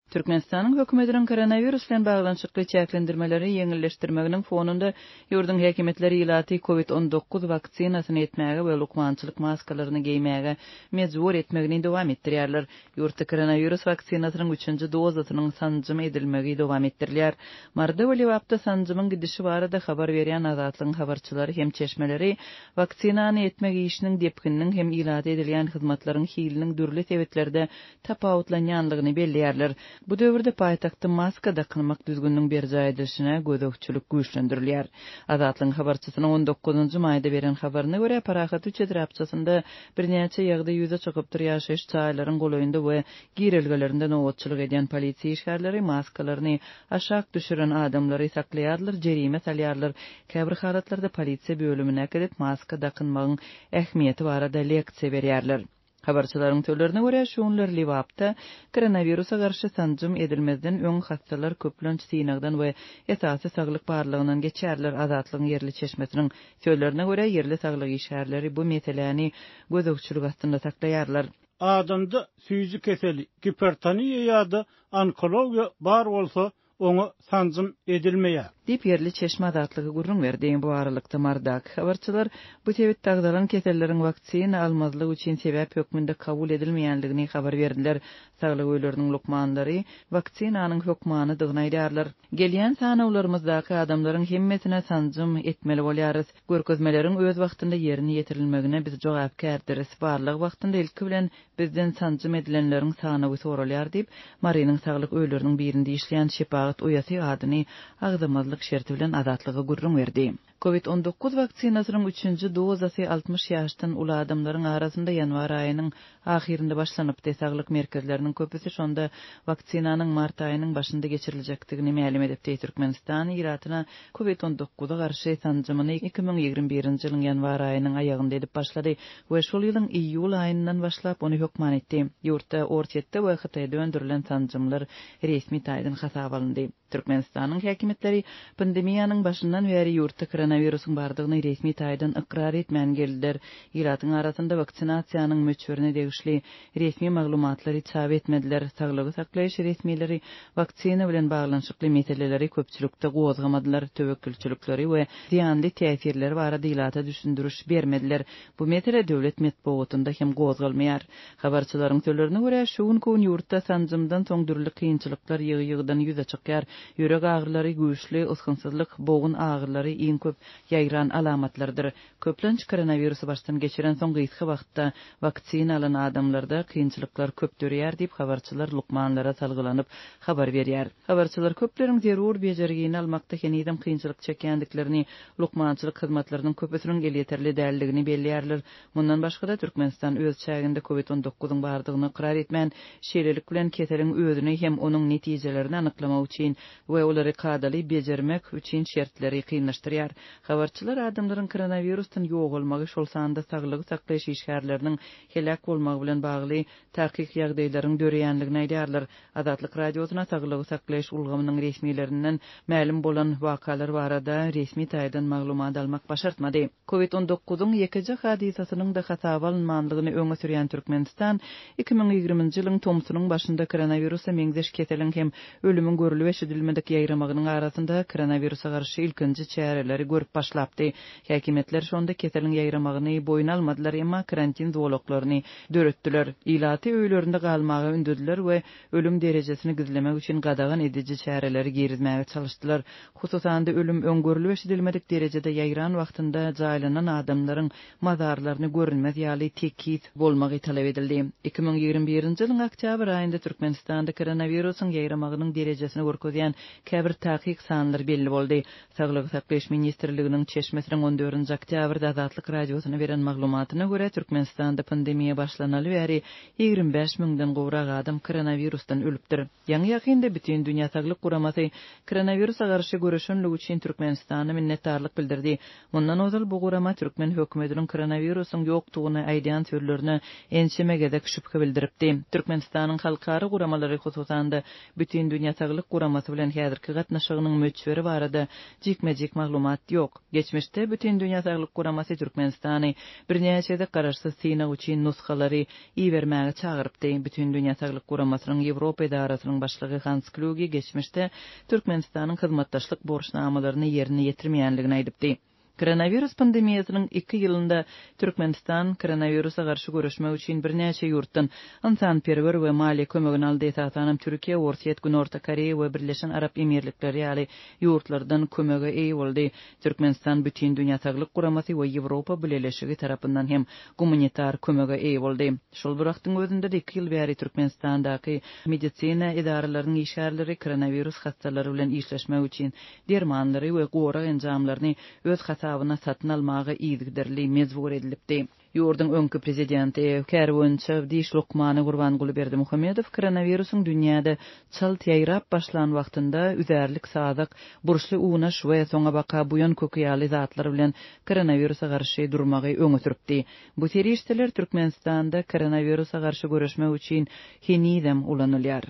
Türkmenistanyň hökümetiniň koronavirus bilen baglanşykly çäklendirmeleri ýeňilleşdirmeginiň fonunda ýurdun häkimetleri ilaty COVID-19 waksinasyny etmäge we lukmançylyk maskalaryny giýmäge mejbur etmegini dowam etdirýärler. Ýurtda koronavirus waksinasynyň 3-nji dozasynyň sanjymy edilmegi dowam etdirilýär. Marda we wagtda sanjymyň gidişi barada habar berýän Azatlygyň habarçylary hem çeşmeleri vaksinany etmek işiniň depkininiň hem ilaty edilýän hyzmatlaryň hiliniň dürli sebetlerde tapawutlanýanlygyny belliýärler. Bu döwürde paýtagtda maska dakynmak düzgünliğin berje edilişine gözükçülük güýçlendirilýär. Azatlygyň habarçysynyň 19-njy maýda beren habaryna görä Parahat üçetrapçysynda birnäçe ýagdaý ýüze çykypdyr ýaşaýyş çaýlaryň golaýynda we girilgelerinde nowatçylyk edýän polisiýa işgärleri maskalaryny aşak düşüren adamlary saklaýarlar, jerime salýarlar. Käbir halatlarda polisiýa bölümine kedip maska dakynmagyň ähmiýeti barada leksiýa berýärler. Habarçylaryň söýlerine görä şuňlar Liwapda koronawirusa garşy sanjym edilmezden öň hastalar köplenç synagdan we esasy saglyk barlygynyň geçerler. Azatlygyň yerli çeşmesiniň söýlerine görä yerli saglyk işgärleri bu meseleni gözükçülük astynda saklaýarlar. Adamda süýji keseli, hipertoniýa ýa-da onkologiýa bar bolsa, onu sanjym edilmeýär. Dip yerli çeşme azatlygy gurrun berdiň bu aralykda mardak. Habarçylar bu tebit tagdalan kesellerin vaksina almazlygy üçin sebäp hökmünde kabul edilmeýänligini habar berdiler. Saglyk öýleriniň lukmanlary vaksinanyň hökmany dygnaýarlar. Gelýän sanawlarymyzdaky adamlaryň hemmesine sanjym etmeli bolýarys. Görkezmeleriň öz wagtynda ýerine ýetirilmegine biz jogapkärdiris. Barlyk wagtynda ilki bilen bizden sanjym edilenleriň sanawy soralýar diýip Marynyň saglyk öýleriniň birinde işleýän Şepagat Oýasy adyny agdamazlyk şerti bilen azatlygy gurrun berdi. COVID-19 vaksinasynyň 3-nji dozasy 60 ýaşdan uly adamlaryň arasynda ýanwar aýynyň ahirinde başlanypdy. Saglyk merkezleriniň köpüsi şonda vaksinanyň mart aýynyň başynda geçiriljekdigini ma'lum edipdi. Türkmenistan ýaratyna COVID-19-a garşy sanjymyny 2021-nji ýylyň ýanwar aýynyň aýagynda edip başlady we şol ýylyň iýul aýyndan başlap ony hökman etdi. Ýurtda orçetde we Hytaýda öndürilen sanjymlar resmi taýdan hasap alındy. Türkmenistanyň häkimetleri pandemiýanyň başyndan beri ýurtda koronawirusyň bardygyny resmi taýdan ikrar etmän geldiler. Ýuratyň arasynda vaksinasiýanyň möçberini degişli resmi maglumatlary çap etmediler. Saglygy saklaýyş resmileri vaksina bilen baglanşykly meseleleri köpçülükde gozgamadylar. Töwekkülçülükleri we ziýanly täsirleri barada ilata düşündürüş bermediler. Bu mesele döwlet medeniýetinde hem gozgalmaýar. Habarçylaryň söýlerine görä şu gün ýurtda sanjymdan soň dürli kynçylyklar ýygy-ýygydan ýüze çykýar. Ýürek ağrylary, güýçli usgunsuzlyk, boğun ağrylary iň köp ýaýran alamatlardyr. Köplenç koronavirusy başdan geçiren soňky ýygy wagtda vaksina alan adamlarda kynçylyklar köp dörýär diýip habarçylar lukmanlara salgylanyp habar berýär. Habarçylar köpleriň zerur bejerigini almakda henidem kynçylyk çekýändiklerini lukmançylyk hyzmatlarynyň köpüsiniň elýeterli däldigini belliýärler. Mundan başga da Türkmenistan öz çäginde COVID-19-yň bardygyny ikrar etmän şeýlelik bilen keseliň özüni hem onuň netijelerini anyklamak üçin we olary kadaly bejermek üçin şertleri kynlaşdyrýar. Habarçylar adamlaryň koronavirusdan ýok bolmagy şol sanda saglyk saklaýyş işgärleriniň helak bolmagy bilen bagly tahqiq ýagdaýlaryň dörýänligini aýdýarlar. Azatlyk radiosyna saglyk saklaýyş ulgamynyň resmiýetlerinden ma'lum bolan wakalar barada resmi taýdan maglumat almak başartmady. COVID-19-yň ýekeje hadisasynyň da hasap alınmanlygyny öňe sürýän Türkmenistan 2020-nji ýylyň tomsunyň başynda koronavirusy meňzeş keseliň hem ölümüň görülip eşidilmedik ýaýramagynyň arasynda koronavirusa garşy ilkinji çäreleri görüp başlapdy. Häkimetler şonda keseliň ýaýramagyny boýun almadylar, emma karantin zowlaklaryny döretdiler. Ilaty öýlerinde galmagy ündüdiler we ölüm derejesini gizlemek üçin gadagan ediji çäreleri girizmäge çalışdylar. Hususan da ölüm öňgörülip eşidilmedik derejede ýaýran wagtynda jaýlanan adamlaryň mazarlaryny görünmez ýaly tekit bolmagy talap edildi. 2021-nji ýylyň oktýabr aýynda Türkmenistanda koronavirusyň ýaýramagynyň derejesini görkezýän käbir tahqiq sanlary belli boldy. Saglyk saklaýyş ministrliginiň çeşmesiniň 14-nji oktýabrda Azatlyk radiosyna beren maglumatyna görä Türkmenistanda pandemiýa başlanaly bäri 25 000-den gowrak adam koronavirusdan ölüpdir. Ýa-ni ýakynda bütün dünýä saglyk guramasy koronavirusa garşy görüşenlik üçin Türkmenistana minnetdarlyk bildirdi. Mundan ozal bu gurama Türkmen hökümetiniň koronavirusyň ýokdugyny aýdýan türlerini ençemege şüphe bildiripdi. Türkmenistanyň halkary guramalary hususanda bütün dünýä saglyk guramasy bilen häzirki gatnaşygynyň möçberi barada jikmejik maglumat ýok. Geçmişde bütün Dünya Saglyk Guramasy Türkmenistany birnäçe de garaşsyz synag üçin nuskalary iýermäge çagyrypdy. Bütün Dünya Saglyk Guramasynyň Ýewropa idarasynyň başlygy Hans Kluge geçmişde Türkmenistanyň hyzmatdaşlyk borçnamalaryny ýerine ýetirmeýänligini aýdypdy. Koronavirus pandemiýasynyň 2 ýylynda Türkmenistan koronavirusa garşy görüşmek üçin birnäçe ýurtdan insanperwer we mali kömegini aldy etatanam Türkiýe, Orsiýet, Günorta Koreýa we Birleşen Arap Emirlikleri ýaly ýurtlardan kömege eý boldy. Türkmenistan bütün Dünya Saglyk Guramasy we Ýewropa bileleşigi tarapyndan hem gumanitar kömege eý boldy. Şol bir wagtyň özünde 2 ýyl bäri Türkmenistandaky medisina idaralarynyň işgärleri koronavirus hastalary bilen işleşmek üçin dermanlary we gowrak enjamlaryny öz hasabyna satyn almagy ýygdyrly mezbur edilipdi. Ýurdun öňkü prezidenti Kärwunçy Diş Lokmany Gurbanguly Berdimuhammedow koronavirusyň dünýäde çalt ýaýrap başlan wagtynda üzerlik sadyk, burçly unaş we soňa baka buýan kökýäli zatlar bilen koronavirusa garşy durmagy öňe süripdi. Bu terişdeler Türkmenistanda koronavirusa garşy görüşmek üçin henidem ulanylýar.